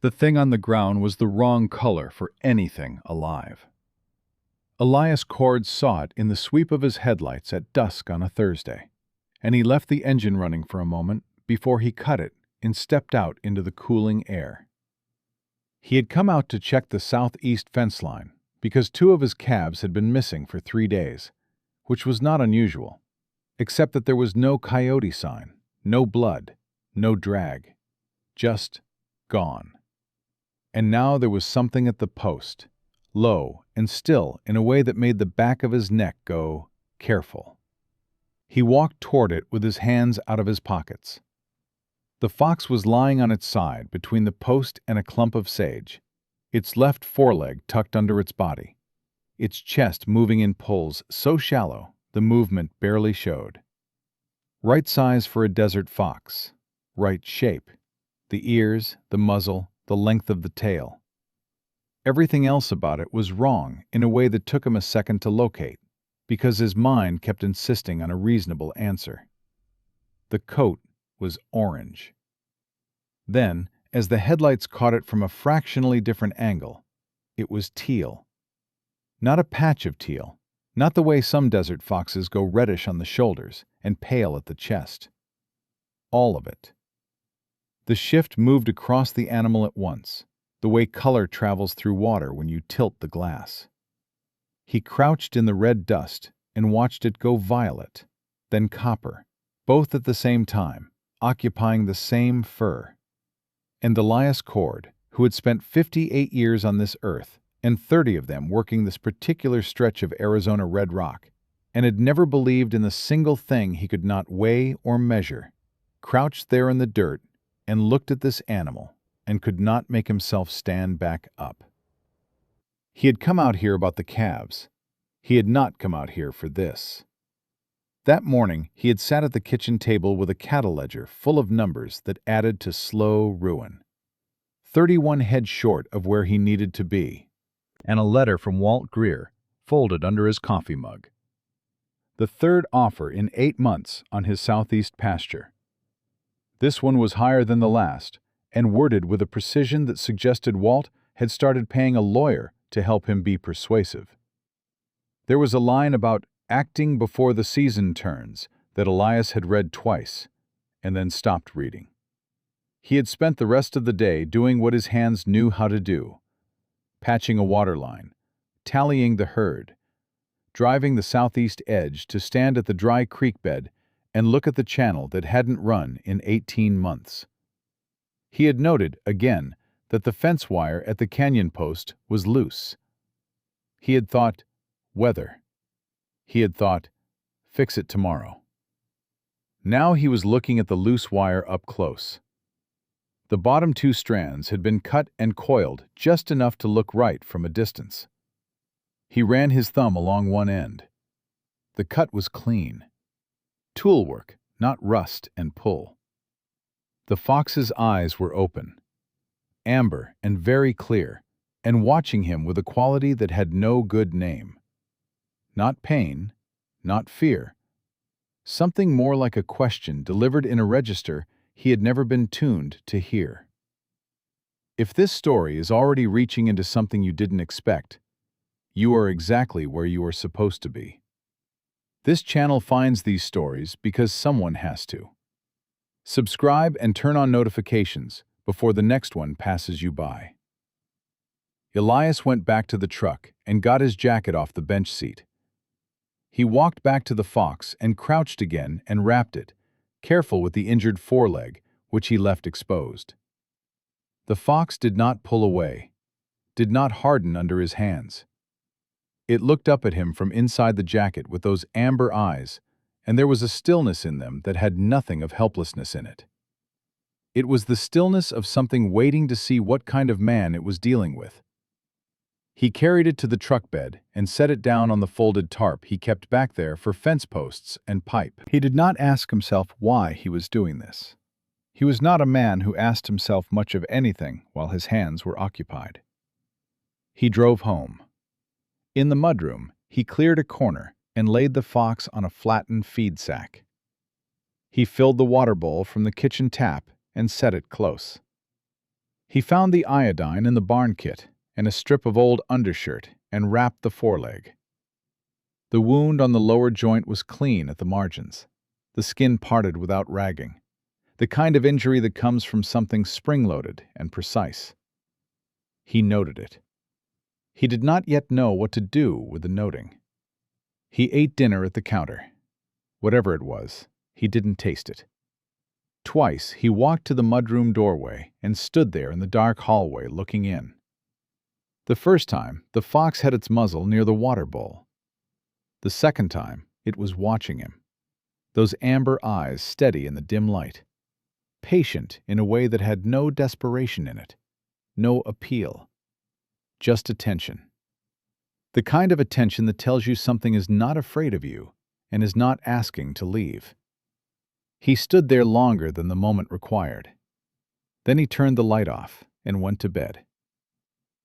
The thing on the ground was the wrong color for anything alive. Elias Cord saw it in the sweep of his headlights at dusk on a Thursday, and he left the engine running for a moment before he cut it and stepped out into the cooling air. He had come out to check the southeast fence line because 2 of his calves had been missing for 3 days, which was not unusual, except that there was no coyote sign, no blood, no drag, just gone. And now there was something at the post, low and still in a way that made the back of his neck go, "Careful." He walked toward it with his hands out of his pockets. The fox was lying on its side between the post and a clump of sage, its left foreleg tucked under its body, its chest moving in pulls so shallow the movement barely showed. Right size for a desert fox, right shape, the ears, the muzzle, the length of the tail. Everything else about it was wrong in a way that took him a second to locate, because his mind kept insisting on a reasonable answer. The coat was orange. Then, as the headlights caught it from a fractionally different angle, it was teal. Not a patch of teal, not the way some desert foxes go reddish on the shoulders and pale at the chest. All of it. The shift moved across the animal at once, the way color travels through water when you tilt the glass. He crouched in the red dust and watched it go violet, then copper, both at the same time, occupying the same fur. And Elias Cord, who had spent 58 years on this earth, and 30 of them working this particular stretch of Arizona red rock, and had never believed in the single thing he could not weigh or measure, crouched there in the dirt and looked at this animal and could not make himself stand back up. He had come out here about the calves. He had not come out here for this. That morning, he had sat at the kitchen table with a cattle ledger full of numbers that added to slow ruin. 31 head short of where he needed to be, and a letter from Walt Greer folded under his coffee mug. The 3rd offer in 8 months on his southeast pasture. This one was higher than the last, and worded with a precision that suggested Walt had started paying a lawyer to help him be persuasive. There was a line about acting before the season turns that Elias had read twice, and then stopped reading. He had spent the rest of the day doing what his hands knew how to do: patching a water line, tallying the herd, driving the southeast edge to stand at the dry creek bed and look at the channel that hadn't run in 18 months. He had noted, again, that the fence wire at the canyon post was loose. He had thought, weather. He had thought, fix it tomorrow. Now he was looking at the loose wire up close. The bottom 2 strands had been cut and coiled just enough to look right from a distance. He ran his thumb along one end. The cut was clean. Tool work, not rust and pull. The fox's eyes were open, amber and very clear, and watching him with a quality that had no good name. Not pain, not fear. Something more like a question delivered in a register he had never been tuned to hear. If this story is already reaching into something you didn't expect, you are exactly where you are supposed to be. This channel finds these stories because someone has to. Subscribe and turn on notifications before the next one passes you by. Elias went back to the truck and got his jacket off the bench seat. He walked back to the fox and crouched again and wrapped it, careful with the injured foreleg, which he left exposed. The fox did not pull away, did not harden under his hands. It looked up at him from inside the jacket with those amber eyes, and there was a stillness in them that had nothing of helplessness in it. It was the stillness of something waiting to see what kind of man it was dealing with. He carried it to the truck bed and set it down on the folded tarp he kept back there for fence posts and pipe. He did not ask himself why he was doing this. He was not a man who asked himself much of anything while his hands were occupied. He drove home. In the mudroom, he cleared a corner and laid the fox on a flattened feed sack. He filled the water bowl from the kitchen tap and set it close. He found the iodine in the barn kit and a strip of old undershirt and wrapped the foreleg. The wound on the lower joint was clean at the margins, the skin parted without ragging, the kind of injury that comes from something spring-loaded and precise. He noted it. He did not yet know what to do with the noting. He ate dinner at the counter. Whatever it was, he didn't taste it. Twice he walked to the mudroom doorway and stood there in the dark hallway looking in. The first time, the fox had its muzzle near the water bowl. The second time, it was watching him. Those amber eyes steady in the dim light. Patient in a way that had no desperation in it, no appeal. Just attention. The kind of attention that tells you something is not afraid of you and is not asking to leave. He stood there longer than the moment required. Then he turned the light off and went to bed.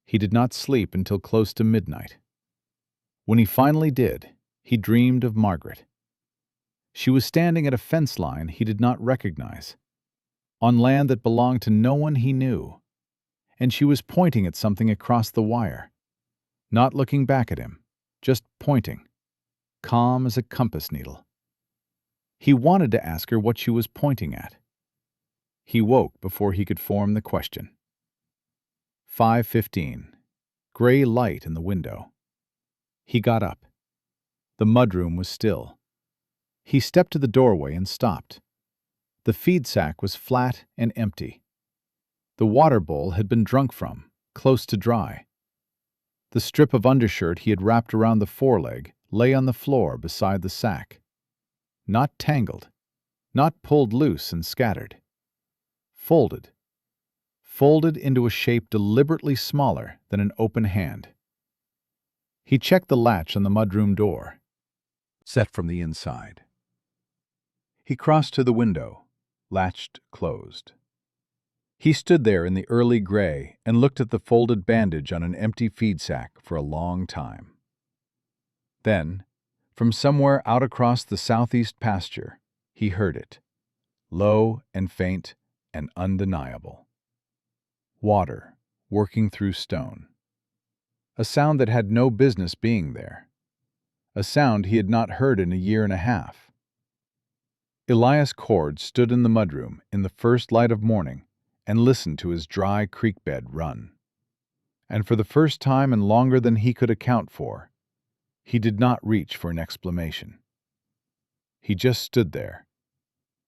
He did not sleep until close to midnight. When he finally did, he dreamed of Margaret. She was standing at a fence line he did not recognize, on land that belonged to no one he knew, and she was pointing at something across the wire, not looking back at him, just pointing, calm as a compass needle. He wanted to ask her what she was pointing at. He woke before he could form the question. 5:15. Gray light in the window. He got up. The mudroom was still. He stepped to the doorway and stopped. The feed sack was flat and empty. The water bowl had been drunk from, close to dry. The strip of undershirt he had wrapped around the foreleg lay on the floor beside the sack. Not tangled, not pulled loose and scattered. Folded into a shape deliberately smaller than an open hand. He checked the latch on the mudroom door, set from the inside. He crossed to the window, latched closed. He stood there in the early gray and looked at the folded bandage on an empty feed sack for a long time. Then, from somewhere out across the southeast pasture, he heard it, low and faint and undeniable. Water working through stone. A sound that had no business being there. A sound he had not heard in a year and a half. Elias Cord stood in the mudroom in the first light of morning and listened to his dry creek bed run. And for the first time and longer than he could account for, he did not reach for an explanation. He just stood there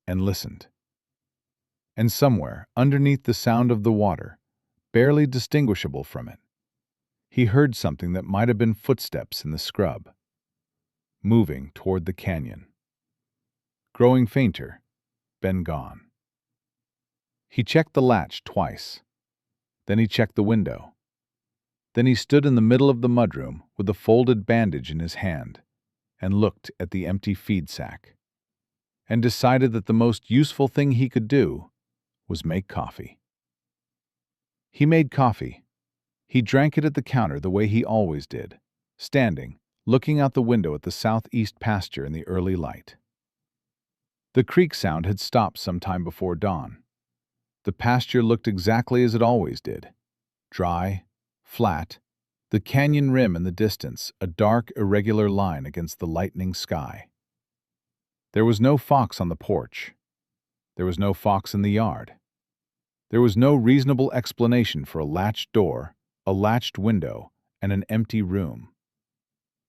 and listened. And somewhere, underneath the sound of the water, barely distinguishable from it, he heard something that might have been footsteps in the scrub, moving toward the canyon. Growing fainter, been gone. He checked the latch twice. Then he checked the window. Then he stood in the middle of the mudroom with the folded bandage in his hand and looked at the empty feed sack and decided that the most useful thing he could do was make coffee. He made coffee. He drank it at the counter the way he always did, standing, looking out the window at the southeast pasture in the early light. The creek sound had stopped some time before dawn. The pasture looked exactly as it always did, dry, flat, the canyon rim in the distance a dark, irregular line against the lightening sky. There was no fox on the porch. There was no fox in the yard. There was no reasonable explanation for a latched door, a latched window, and an empty room.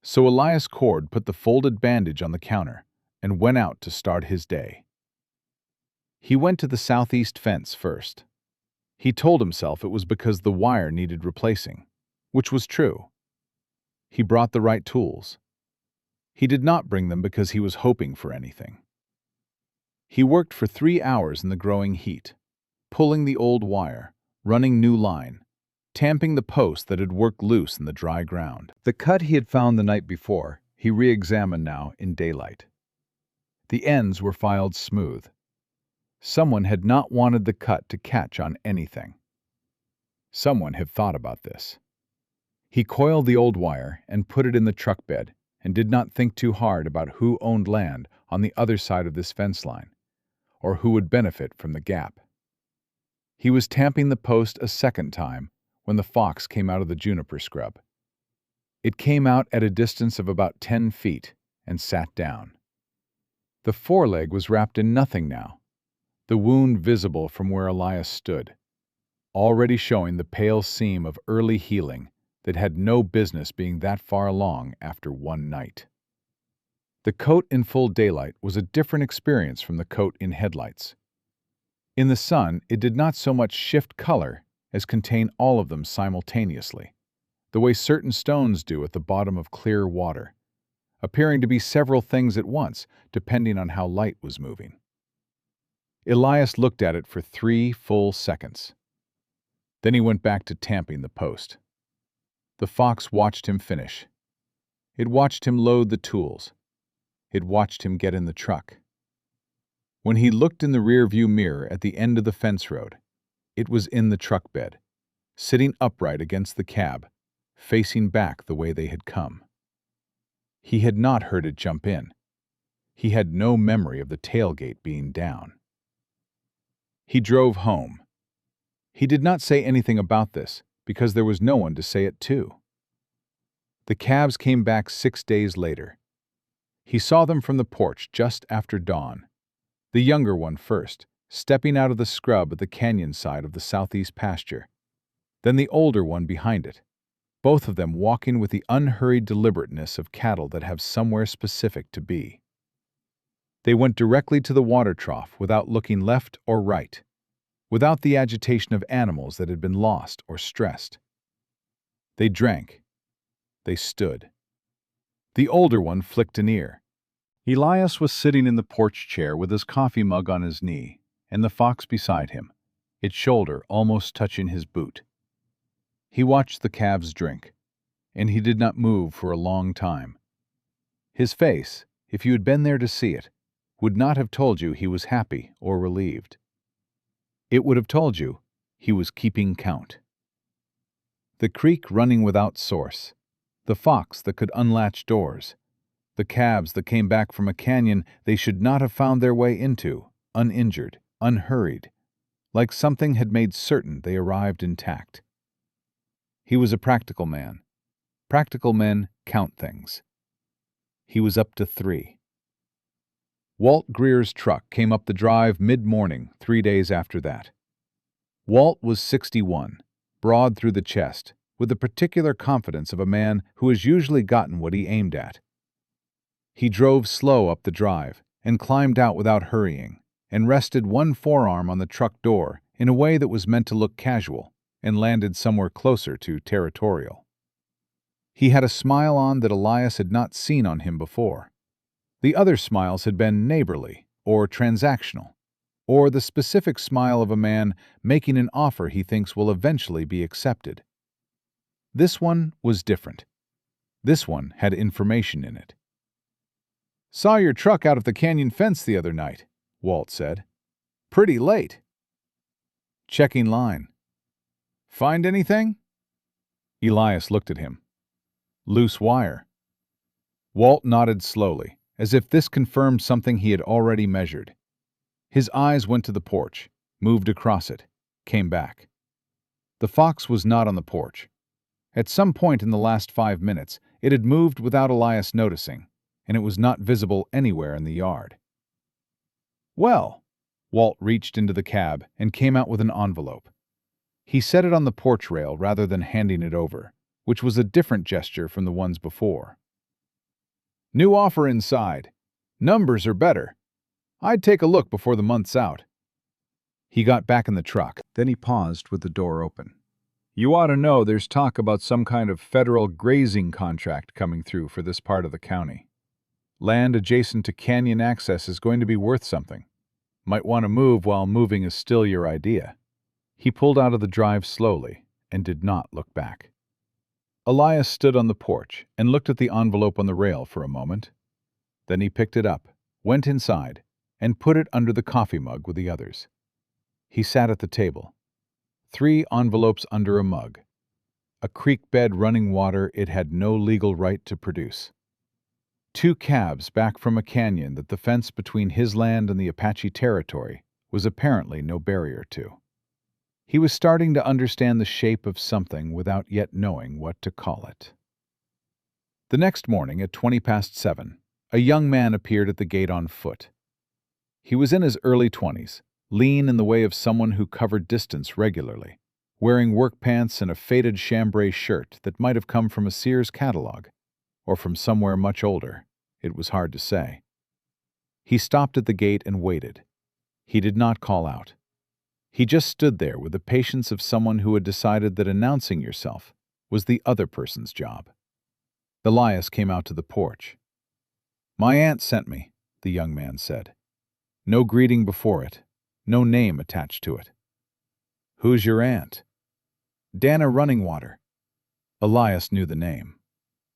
So Elias Cord put the folded bandage on the counter and went out to start his day. He went to the southeast fence first. He told himself it was because the wire needed replacing, which was true. He brought the right tools. He did not bring them because he was hoping for anything. He worked for 3 hours in the growing heat, pulling the old wire, running new line, tamping the post that had worked loose in the dry ground. The cut he had found the night before, he re-examined now in daylight. The ends were filed smooth. Someone had not wanted the cut to catch on anything. Someone had thought about this. He coiled the old wire and put it in the truck bed and did not think too hard about who owned land on the other side of this fence line, or who would benefit from the gap. He was tamping the post a second time when the fox came out of the juniper scrub. It came out at a distance of about 10 feet and sat down. The foreleg was wrapped in nothing now, the wound visible from where Elias stood, already showing the pale seam of early healing that had no business being that far along after one night. The coat in full daylight was a different experience from the coat in headlights. In the sun, it did not so much shift color as contain all of them simultaneously, the way certain stones do at the bottom of clear water, appearing to be several things at once, depending on how light was moving. Elias looked at it for 3 full seconds. Then he went back to tamping the post. The fox watched him finish. It watched him load the tools. It watched him get in the truck. When he looked in the rear-view mirror at the end of the fence road, it was in the truck bed, sitting upright against the cab, facing back the way they had come. He had not heard it jump in. He had no memory of the tailgate being down. He drove home. He did not say anything about this because there was no one to say it to. The cabs came back 6 days later. He saw them from the porch just after dawn. The younger one first, stepping out of the scrub at the canyon side of the southeast pasture. Then the older one behind it, both of them walking with the unhurried deliberateness of cattle that have somewhere specific to be. They went directly to the water trough without looking left or right, without the agitation of animals that had been lost or stressed. They drank. They stood. The older one flicked an ear. Elias was sitting in the porch chair with his coffee mug on his knee, and the fox beside him, its shoulder almost touching his boot. He watched the calves drink, and he did not move for a long time. His face, if you had been there to see it, would not have told you he was happy or relieved. It would have told you he was keeping count. The creek running without source, the fox that could unlatch doors, the calves that came back from a canyon they should not have found their way into, uninjured, unhurried, like something had made certain they arrived intact. He was a practical man. Practical men count things. He was up to 3. Walt Greer's truck came up the drive mid-morning 3 days after that. Walt was 61, broad through the chest, with the particular confidence of a man who has usually gotten what he aimed at. He drove slow up the drive and climbed out without hurrying, and rested one forearm on the truck door in a way that was meant to look casual and landed somewhere closer to territorial. He had a smile on that Elias had not seen on him before. The other smiles had been neighborly or transactional, or the specific smile of a man making an offer he thinks will eventually be accepted. This one was different. This one had information in it. "Saw your truck out of the canyon fence the other night," Walt said. "Pretty late." "Checking line." "Find anything?" Elias looked at him. "Loose wire." Walt nodded slowly, as if this confirmed something he had already measured. His eyes went to the porch, moved across it, came back. The fox was not on the porch. At some point in the last 5 minutes, it had moved without Elias noticing, and it was not visible anywhere in the yard. "Well," Walt reached into the cab and came out with an envelope. He set it on the porch rail rather than handing it over, which was a different gesture from the ones before. "New offer inside. Numbers are better. I'd take a look before the month's out." He got back in the truck. Then he paused with the door open. "You ought to know there's talk about some kind of federal grazing contract coming through for this part of the county. Land adjacent to canyon access is going to be worth something. Might want to move while moving is still your idea." He pulled out of the drive slowly and did not look back. Elias stood on the porch and looked at the envelope on the rail for a moment. Then he picked it up, went inside, and put it under the coffee mug with the others. He sat at the table. 3 envelopes under a mug. A creek bed running water it had no legal right to produce. 2 calves back from a canyon that the fence between his land and the Apache territory was apparently no barrier to. He was starting to understand the shape of something without yet knowing what to call it. The next morning at 7:20, a young man appeared at the gate on foot. He was in his early 20s, lean in the way of someone who covered distance regularly, wearing work pants and a faded chambray shirt that might have come from a Sears catalog, or from somewhere much older. It was hard to say. He stopped at the gate and waited. He did not call out. He just stood there with the patience of someone who had decided that announcing yourself was the other person's job. Elias came out to the porch. "My aunt sent me," the young man said. No greeting before it, no name attached to it. "Who's your aunt?" "Dana Runningwater." Elias knew the name.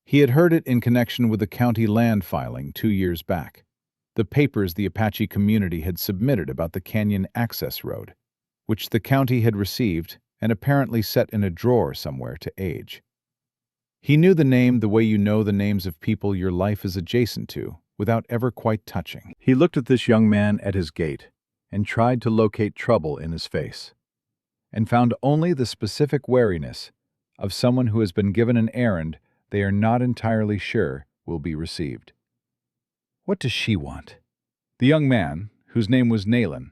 He had heard it in connection with the county land filing 2 years back, the papers the Apache community had submitted about the canyon access road, which the county had received and apparently set in a drawer somewhere to age. He knew the name the way you know the names of people your life is adjacent to, without ever quite touching. He looked at this young man at his gate and tried to locate trouble in his face, and found only the specific wariness of someone who has been given an errand they are not entirely sure will be received. What does she want? The young man, whose name was Nayland,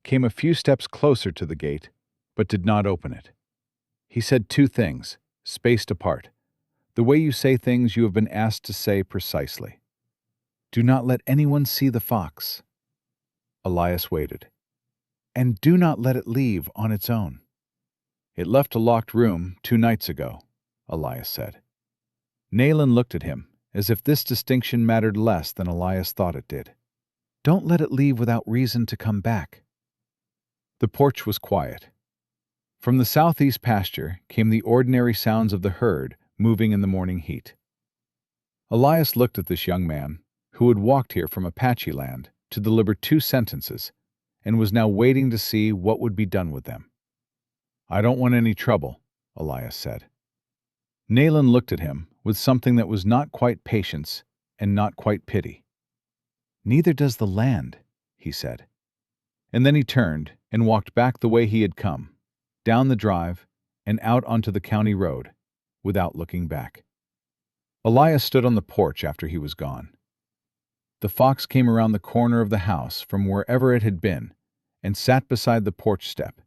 came a few steps closer to the gate, but did not open it. He said 2 things, spaced apart, the way you say things you have been asked to say precisely. "Do not let anyone see the fox." Elias waited. "And do not let it leave on its own." "It left a locked room 2 nights ago," Elias said. Nayland looked at him, as if this distinction mattered less than Elias thought it did. "Don't let it leave without reason to come back." The porch was quiet. From the southeast pasture came the ordinary sounds of the herd moving in the morning heat. Elias looked at this young man, who had walked here from Apache land to deliver 2 sentences, and was now waiting to see what would be done with them. "I don't want any trouble," Elias said. Nayland looked at him with something that was not quite patience and not quite pity. "Neither does the land," he said. And then he turned and walked back the way he had come, down the drive and out onto the county road, without looking back. Elias stood on the porch after he was gone. The fox came around the corner of the house from wherever it had been and sat beside the porch step,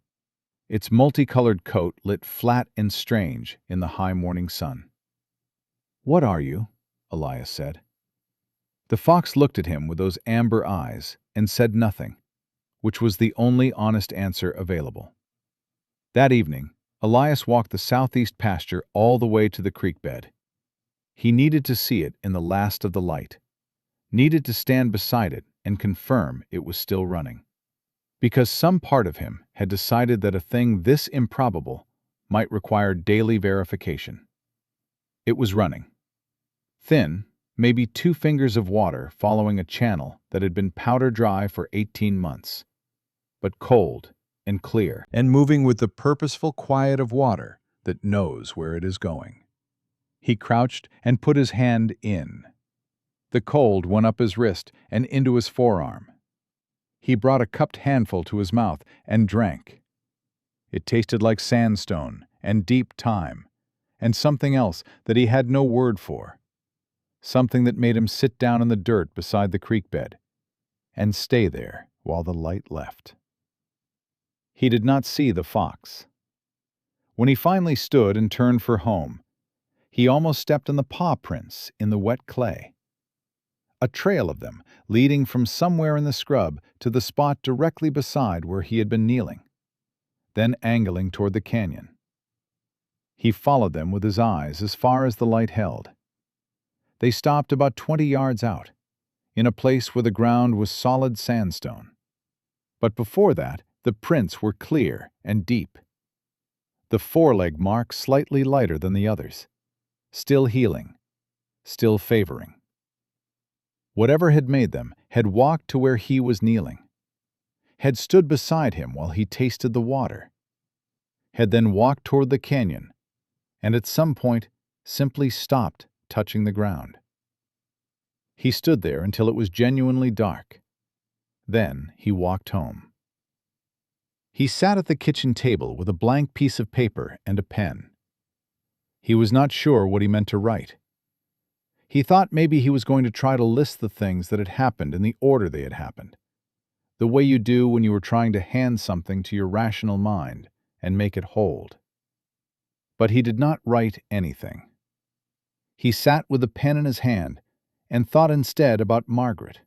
its multicolored coat lit flat and strange in the high morning sun. "What are you?" Elias said. The fox looked at him with those amber eyes and said nothing, which was the only honest answer available. That evening, Elias walked the southeast pasture all the way to the creek bed. He needed to see it in the last of the light, needed to stand beside it and confirm it was still running. Because some part of him had decided that a thing this improbable might require daily verification. It was running. Thin, maybe 2 fingers of water following a channel that had been powder dry for 18 months, but cold and clear, and moving with the purposeful quiet of water that knows where it is going. He crouched and put his hand in. The cold went up his wrist and into his forearm. He brought a cupped handful to his mouth and drank. It tasted like sandstone and deep thyme, and something else that he had no word for, something that made him sit down in the dirt beside the creek bed and stay there while the light left. He did not see the fox. When he finally stood and turned for home, he almost stepped on the paw prints in the wet clay. A trail of them leading from somewhere in the scrub to the spot directly beside where he had been kneeling, then angling toward the canyon. He followed them with his eyes as far as the light held. They stopped about 20 yards out, in a place where the ground was solid sandstone. But before that, the prints were clear and deep. The foreleg mark slightly lighter than the others, still healing, still favoring. Whatever had made them had walked to where he was kneeling, had stood beside him while he tasted the water, had then walked toward the canyon, and at some point simply stopped touching the ground. He stood there until it was genuinely dark. Then he walked home. He sat at the kitchen table with a blank piece of paper and a pen. He was not sure what he meant to write. He thought maybe he was going to try to list the things that had happened in the order they had happened, the way you do when you are trying to hand something to your rational mind and make it hold. But he did not write anything. He sat with a pen in his hand and thought instead about Margaret,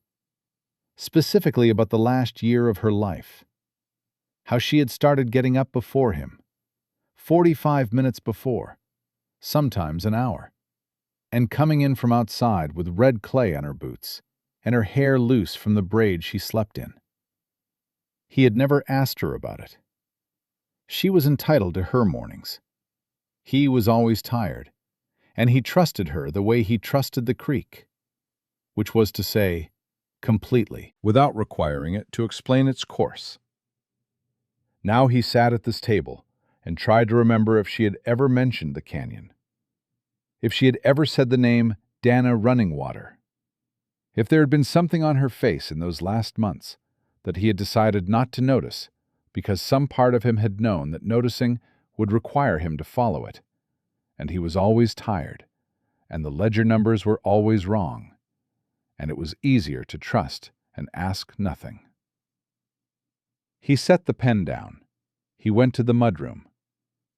specifically about the last year of her life, how she had started getting up before him, 45 minutes before, sometimes an hour, and coming in from outside with red clay on her boots and her hair loose from the braid she slept in. He had never asked her about it. She was entitled to her mornings. He was always tired, and he trusted her the way he trusted the creek, which was to say, completely, without requiring it to explain its course. Now he sat at this table and tried to remember if she had ever mentioned the canyon, if she had ever said the name Dana Running Water, if there had been something on her face in those last months that he had decided not to notice because some part of him had known that noticing would require him to follow it, and he was always tired, and the ledger numbers were always wrong, and it was easier to trust and ask nothing. He set the pen down. He went to the mudroom.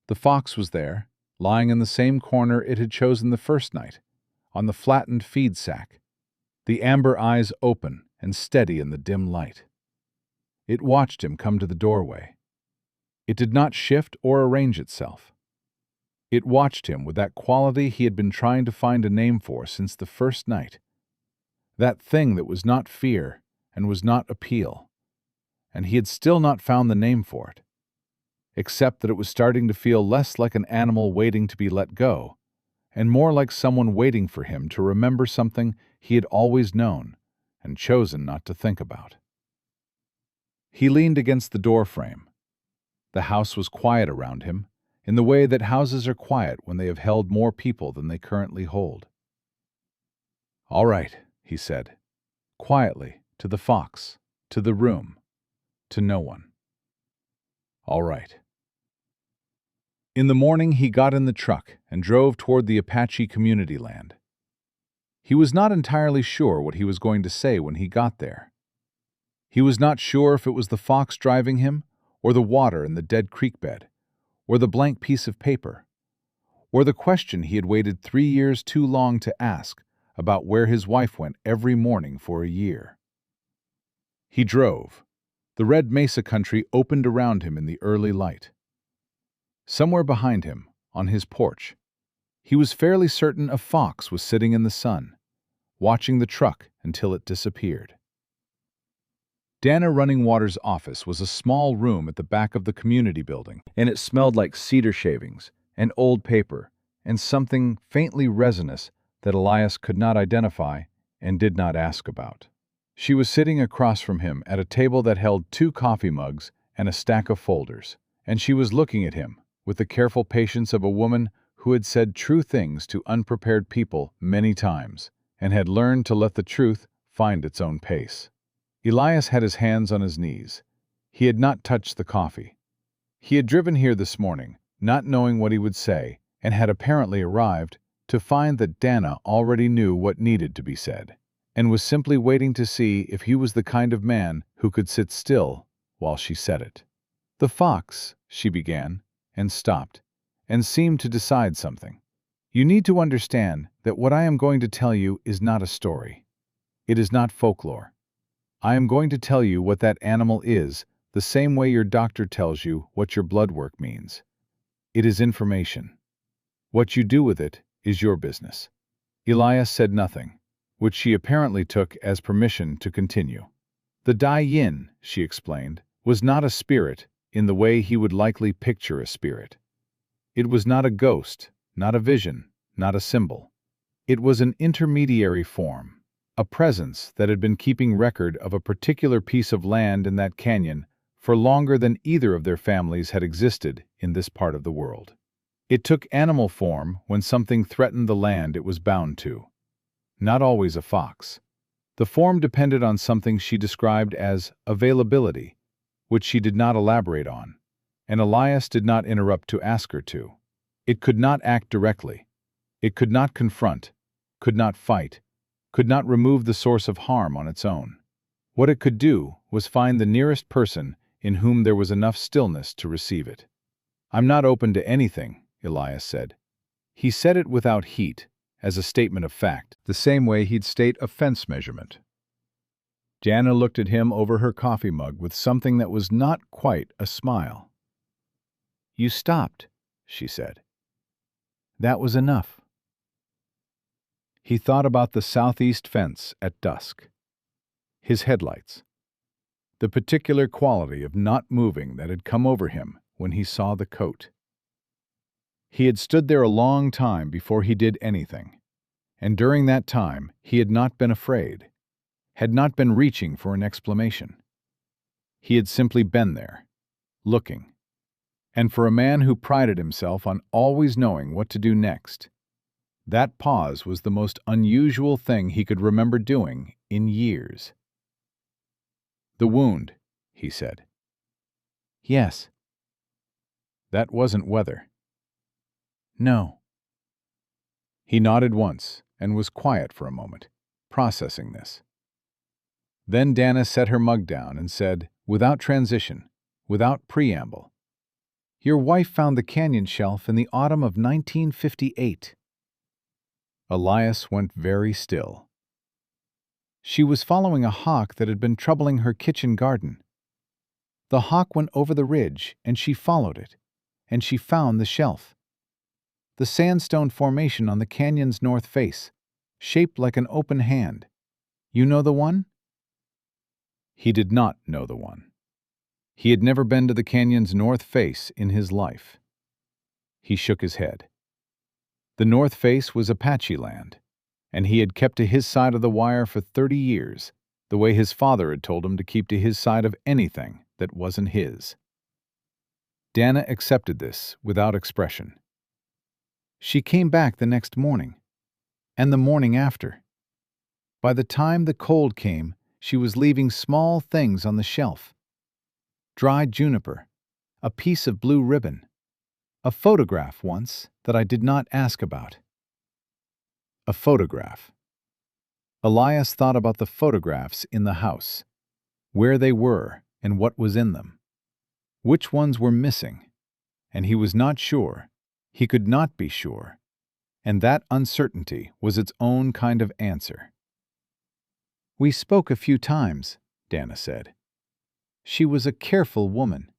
The fox was there, lying in the same corner it had chosen the first night, on the flattened feed sack, the amber eyes open and steady in the dim light. It watched him come to the doorway. It did not shift or arrange itself. It watched him with that quality he had been trying to find a name for since the first night, that thing that was not fear and was not appeal, and he had still not found the name for it, except that it was starting to feel less like an animal waiting to be let go, and more like someone waiting for him to remember something he had always known and chosen not to think about. He leaned against the doorframe. The house was quiet around him, in the way that houses are quiet when they have held more people than they currently hold. "All right," he said, quietly, to the fox, to the room, to no one. "All right." In the morning he got in the truck and drove toward the Apache community land. He was not entirely sure what he was going to say when he got there. He was not sure if it was the fox driving him, or the water in the dead creek bed, or the blank piece of paper, or the question he had waited 3 years too long to ask about where his wife went every morning for a year. He drove. The red mesa country opened around him in the early light. Somewhere behind him, on his porch, he was fairly certain a fox was sitting in the sun, watching the truck until it disappeared. Dana Running Water's office was a small room at the back of the community building, and it smelled like cedar shavings and old paper and something faintly resinous that Elias could not identify and did not ask about. She was sitting across from him at a table that held 2 coffee mugs and a stack of folders, and she was looking at him with the careful patience of a woman who had said true things to unprepared people many times and had learned to let the truth find its own pace. Elias had his hands on his knees. He had not touched the coffee. He had driven here this morning, not knowing what he would say, and had apparently arrived to find that Dana already knew what needed to be said, and was simply waiting to see if he was the kind of man who could sit still while she said it. "The fox," she began, and stopped, and seemed to decide something. "You need to understand that what I am going to tell you is not a story. It is not folklore. I am going to tell you what that animal is, the same way your doctor tells you what your blood work means. It is information. What you do with it is your business." Elias said nothing, which she apparently took as permission to continue. "The di-yin," she explained, "was not a spirit in the way he would likely picture a spirit. It was not a ghost, not a vision, not a symbol. It was an intermediary form, a presence that had been keeping record of a particular piece of land in that canyon for longer than either of their families had existed in this part of the world. It took animal form when something threatened the land it was bound to. Not always a fox. The form depended on something she described as availability, which she did not elaborate on, and Elias did not interrupt to ask her to. It could not act directly. It could not confront, could not fight, could not remove the source of harm on its own. What it could do was find the nearest person in whom there was enough stillness to receive it. "I'm not open to anything," Elias said. He said it without heat, as a statement of fact, the same way he'd state a fence measurement. Jana looked at him over her coffee mug with something that was not quite a smile. "You stopped," she said. "That was enough." He thought about the southeast fence at dusk. His headlights. The particular quality of not moving that had come over him when he saw the coat. He had stood there a long time before he did anything, and during that time he had not been afraid, had not been reaching for an explanation. He had simply been there, looking. And for a man who prided himself on always knowing what to do next, that pause was the most unusual thing he could remember doing in years. "The wound," he said. "Yes." "That wasn't weather." "No." He nodded once and was quiet for a moment, processing this. Then Dana set her mug down and said, without transition, without preamble, "Your wife found the canyon shelf in the autumn of 1958. Elias went very still. "She was following a hawk that had been troubling her kitchen garden. The hawk went over the ridge, and she followed it, and she found the shelf. The sandstone formation on the canyon's north face, shaped like an open hand. You know the one?" He did not know the one. He had never been to the canyon's north face in his life. He shook his head. The north face was Apache land, and he had kept to his side of the wire for 30 years, the way his father had told him to keep to his side of anything that wasn't his. Dana accepted this without expression. She came back the next morning, and the morning after. By the time the cold came, she was leaving small things on the shelf. Dried juniper, a piece of blue ribbon, a photograph once that I did not ask about. A photograph. Elias thought about the photographs in the house, where they were and what was in them. Which ones were missing, and he was not sure. He could not be sure, and that uncertainty was its own kind of answer. "We spoke a few times," Dana said. "She was a careful woman,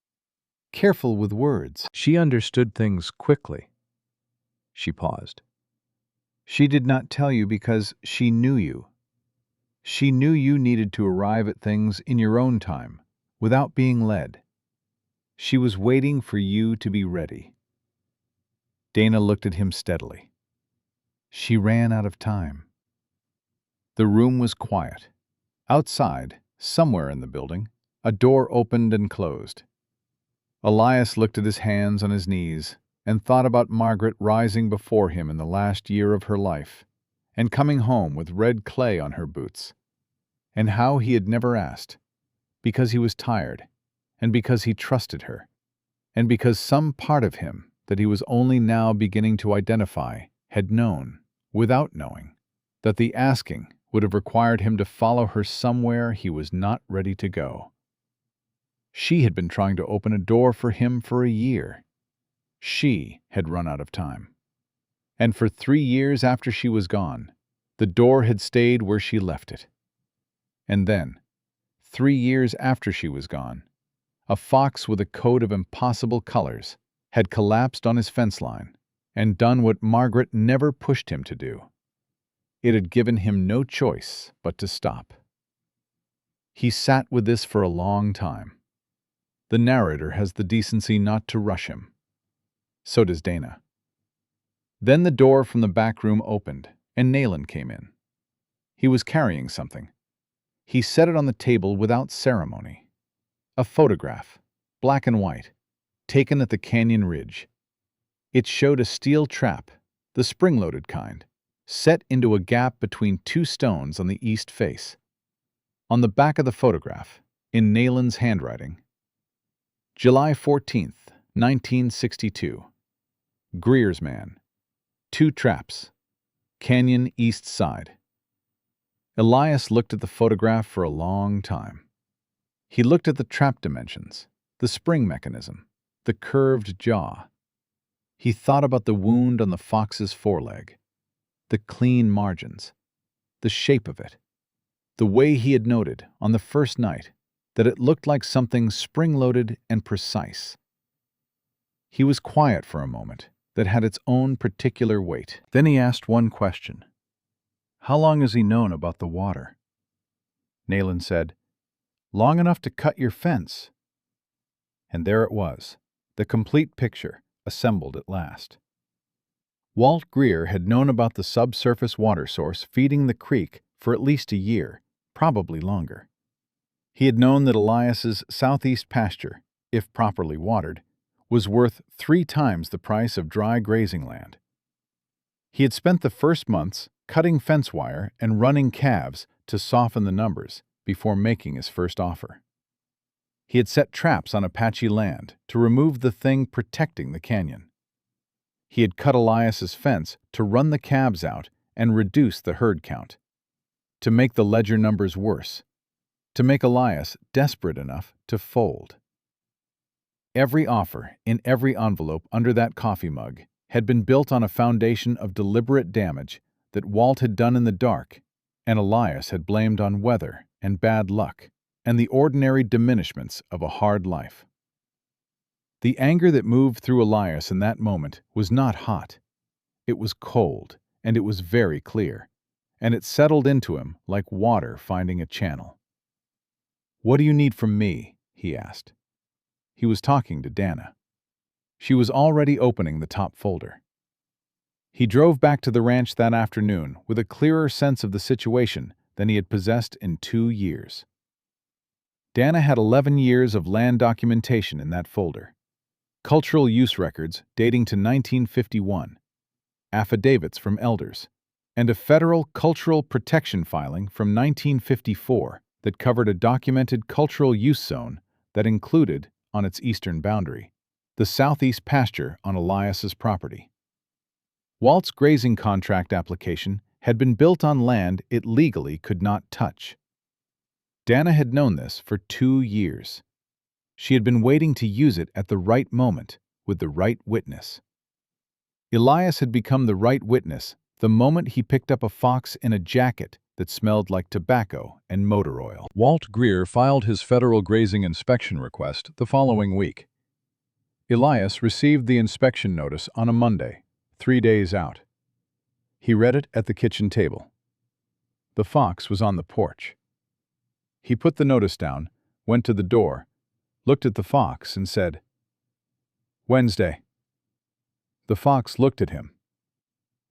careful with words. She understood things quickly." She paused. "She did not tell you because she knew you. She knew you needed to arrive at things in your own time, without being led. She was waiting for you to be ready." Dana looked at him steadily. "She ran out of time." The room was quiet. Outside, somewhere in the building, a door opened and closed. Elias looked at his hands on his knees and thought about Margaret rising before him in the last year of her life and coming home with red clay on her boots, and how he had never asked, because he was tired, and because he trusted her, and because some part of him that he was only now beginning to identify had known, without knowing, that the asking would have required him to follow her somewhere he was not ready to go. She had been trying to open a door for him for a year. She had run out of time. And for 3 years after she was gone, the door had stayed where she left it. And then, 3 years after she was gone, a fox with a coat of impossible colors had collapsed on his fence line and done what Margaret never pushed him to do. It had given him no choice but to stop. He sat with this for a long time. The narrator has the decency not to rush him. So does Dana. Then the door from the back room opened, and Nayland came in. He was carrying something. He set it on the table without ceremony. A photograph, black and white, taken at the canyon ridge. It showed a steel trap, the spring-loaded kind, set into a gap between 2 stones on the east face. On the back of the photograph, in Nayland's handwriting, July 14th, 1962. Greer's Man. 2 traps. Canyon east side. Elias looked at the photograph for a long time. He looked at the trap dimensions, the spring mechanism, the curved jaw. He thought about the wound on the fox's foreleg, the clean margins, the shape of it, the way he had noted on the first night that it looked like something spring-loaded and precise. He was quiet for a moment that had its own particular weight. Then he asked one question. How long has he known about the water? Nayland said, Long enough to cut your fence. And there it was, the complete picture, assembled at last. Walt Greer had known about the subsurface water source feeding the creek for at least a year, probably longer. He had known that Elias's southeast pasture, if properly watered, was worth 3 times the price of dry grazing land. He had spent the first months cutting fence wire and running calves to soften the numbers before making his first offer. He had set traps on Apache land to remove the thing protecting the canyon. He had cut Elias's fence to run the calves out and reduce the herd count, to make the ledger numbers worse, to make Elias desperate enough to fold. Every offer in every envelope under that coffee mug had been built on a foundation of deliberate damage that Walt had done in the dark, and Elias had blamed on weather and bad luck and the ordinary diminishments of a hard life. The anger that moved through Elias in that moment was not hot. It was cold, and it was very clear, and it settled into him like water finding a channel. "What do you need from me?" he asked. He was talking to Dana. She was already opening the top folder. He drove back to the ranch that afternoon with a clearer sense of the situation than he had possessed in 2 years. Dana had 11 years of land documentation in that folder. Cultural use records dating to 1951, affidavits from elders, and a federal cultural protection filing from 1954 that covered a documented cultural use zone that included, on its eastern boundary, the southeast pasture on Elias's property. Walt's grazing contract application had been built on land it legally could not touch. Dana had known this for 2 years. She had been waiting to use it at the right moment with the right witness. Elias had become the right witness the moment he picked up a fox in a jacket that smelled like tobacco and motor oil. Walt Greer filed his federal grazing inspection request the following week. Elias received the inspection notice on a Monday, 3 days out. He read it at the kitchen table. The fox was on the porch. He put the notice down, went to the door, looked at the fox, and said, "Wednesday." The fox looked at him.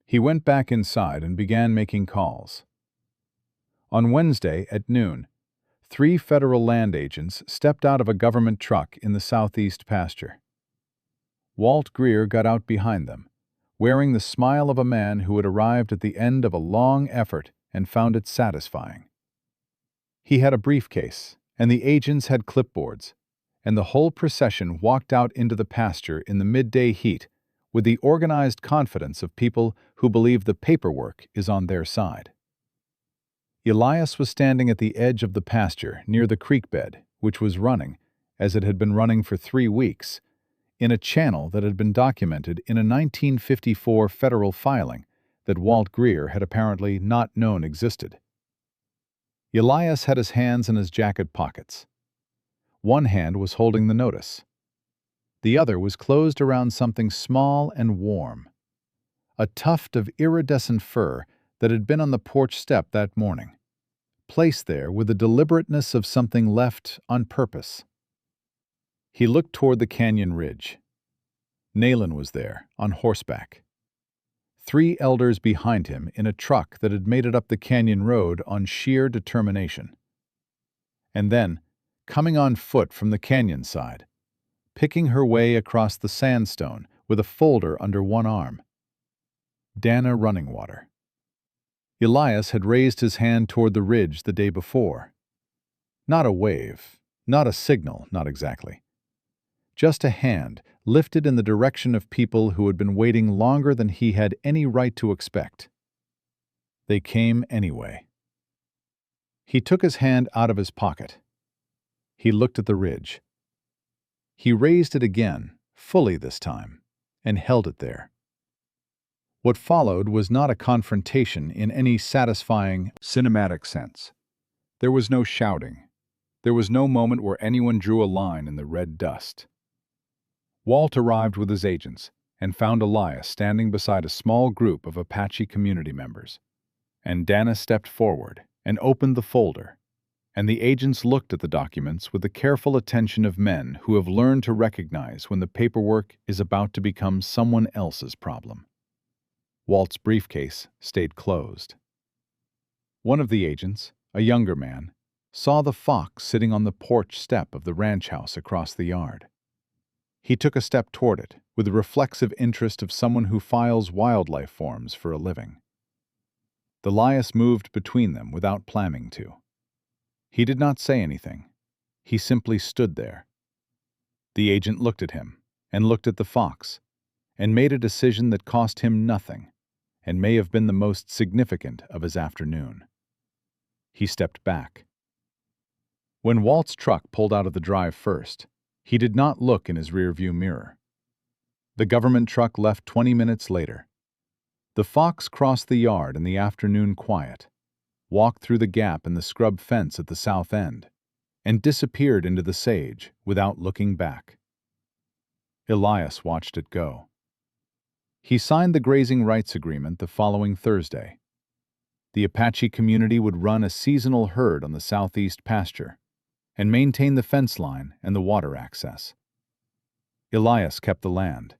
He went back inside and began making calls. On Wednesday at noon, 3 federal land agents stepped out of a government truck in the southeast pasture. Walt Greer got out behind them, wearing the smile of a man who had arrived at the end of a long effort and found it satisfying. He had a briefcase, and the agents had clipboards, and the whole procession walked out into the pasture in the midday heat with the organized confidence of people who believe the paperwork is on their side. Elias was standing at the edge of the pasture near the creek bed, which was running, as it had been running for 3 weeks, in a channel that had been documented in a 1954 federal filing that Walt Greer had apparently not known existed. Elias had his hands in his jacket pockets. One hand was holding the notice. The other was closed around something small and warm, a tuft of iridescent fur that had been on the porch step that morning, placed there with the deliberateness of something left on purpose. He looked toward the canyon ridge. Nayland was there, on horseback. 3 elders behind him in a truck that had made it up the canyon road on sheer determination. And then, coming on foot from the canyon side, picking her way across the sandstone with a folder under one arm, Dana Runningwater. Elias had raised his hand toward the ridge the day before. Not a wave, not a signal, not exactly. just a hand, lifted in the direction of people who had been waiting longer than he had any right to expect. They came anyway. He took his hand out of his pocket. He looked at the ridge. He raised it again, fully this time, and held it there. What followed was not a confrontation in any satisfying, cinematic sense. There was no shouting. There was no moment where anyone drew a line in the red dust. Walt arrived with his agents and found Elias standing beside a small group of Apache community members. And Dana stepped forward and opened the folder, and the agents looked at the documents with the careful attention of men who have learned to recognize when the paperwork is about to become someone else's problem. Walt's briefcase stayed closed. One of the agents, a younger man, saw the fox sitting on the porch step of the ranch house across the yard. He took a step toward it with the reflexive interest of someone who files wildlife forms for a living. Elias moved between them without planning to. He did not say anything. He simply stood there. The agent looked at him and looked at the fox and made a decision that cost him nothing and may have been the most significant of his afternoon. He stepped back. When Walt's truck pulled out of the drive first, he did not look in his rearview mirror. The government truck left 20 minutes later. The fox crossed the yard in the afternoon quiet, walked through the gap in the scrub fence at the south end, and disappeared into the sage without looking back. Elias watched it go. He signed the grazing rights agreement the following Thursday. The Apache community would run a seasonal herd on the southeast pasture and maintain the fence line and the water access. Elias kept the land.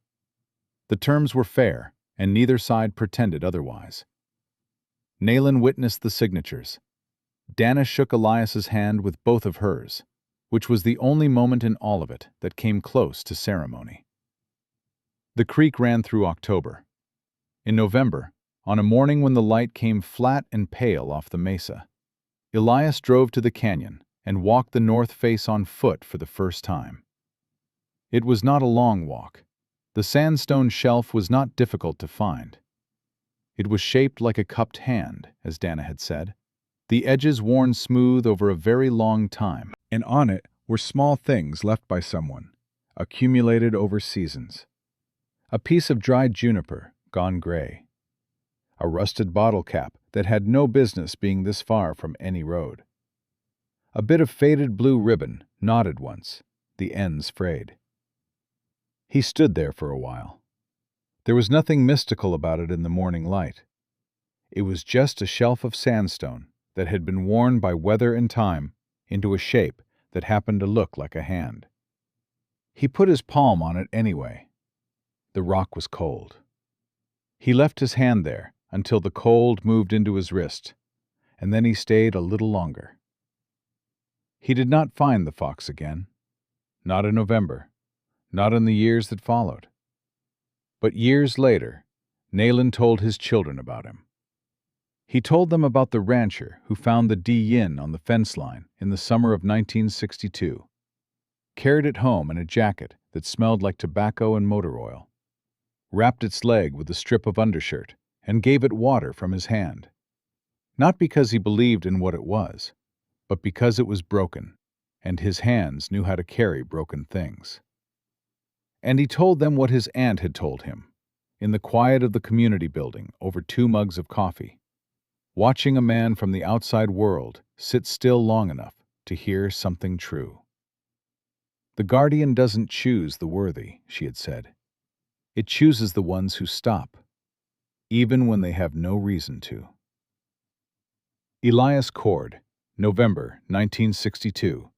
The terms were fair, and neither side pretended otherwise. Nayland witnessed the signatures. Dana shook Elias's hand with both of hers, which was the only moment in all of it that came close to ceremony. The creek ran through October. In November, on a morning when the light came flat and pale off the mesa, Elias drove to the canyon and walked the north face on foot for the first time. It was not a long walk. The sandstone shelf was not difficult to find. It was shaped like a cupped hand, as Dana had said, the edges worn smooth over a very long time, and on it were small things left by someone, accumulated over seasons. A piece of dried juniper, gone gray. A rusted bottle cap that had no business being this far from any road. A bit of faded blue ribbon, knotted once, the ends frayed. He stood there for a while. There was nothing mystical about it in the morning light. It was just a shelf of sandstone that had been worn by weather and time into a shape that happened to look like a hand. He put his palm on it anyway. The rock was cold. He left his hand there until the cold moved into his wrist, and then he stayed a little longer. He did not find the fox again, not in November, not in the years that followed. But years later, Nayland told his children about him. He told them about the rancher who found the di-yin on the fence line in the summer of 1962, carried it home in a jacket that smelled like tobacco and motor oil, wrapped its leg with a strip of undershirt, and gave it water from his hand. Not because he believed in what it was, but because it was broken, and his hands knew how to carry broken things. And he told them what his aunt had told him, in the quiet of the community building over 2 mugs of coffee, watching a man from the outside world sit still long enough to hear something true. The guardian doesn't choose the worthy, she had said. It chooses the ones who stop, even when they have no reason to. Elias Cord, November 1962,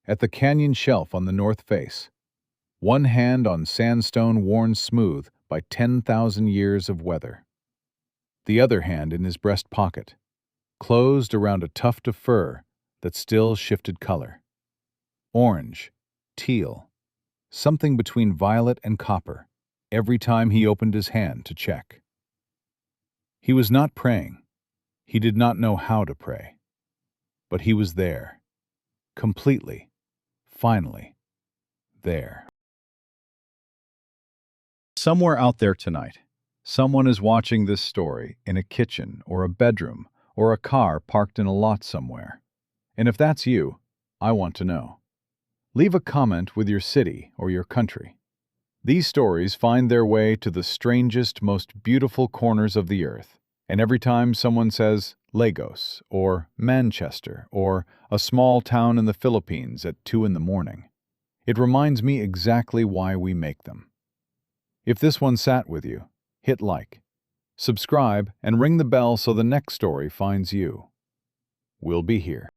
at the canyon shelf on the north face, one hand on sandstone worn smooth by 10,000 years of weather. The other hand in his breast pocket, closed around a tuft of fur that still shifted color. Orange, teal, something between violet and copper, every time he opened his hand to check. He was not praying. He did not know how to pray. But he was there, completely, finally, there. Somewhere out there tonight, someone is watching this story in a kitchen or a bedroom or a car parked in a lot somewhere. And if that's you, I want to know. Leave a comment with your city or your country. These stories find their way to the strangest, most beautiful corners of the earth. And every time someone says Lagos or Manchester or a small town in the Philippines at 2 in the morning, it reminds me exactly why we make them. If this one sat with you, hit like, subscribe, and ring the bell so the next story finds you. We'll be here.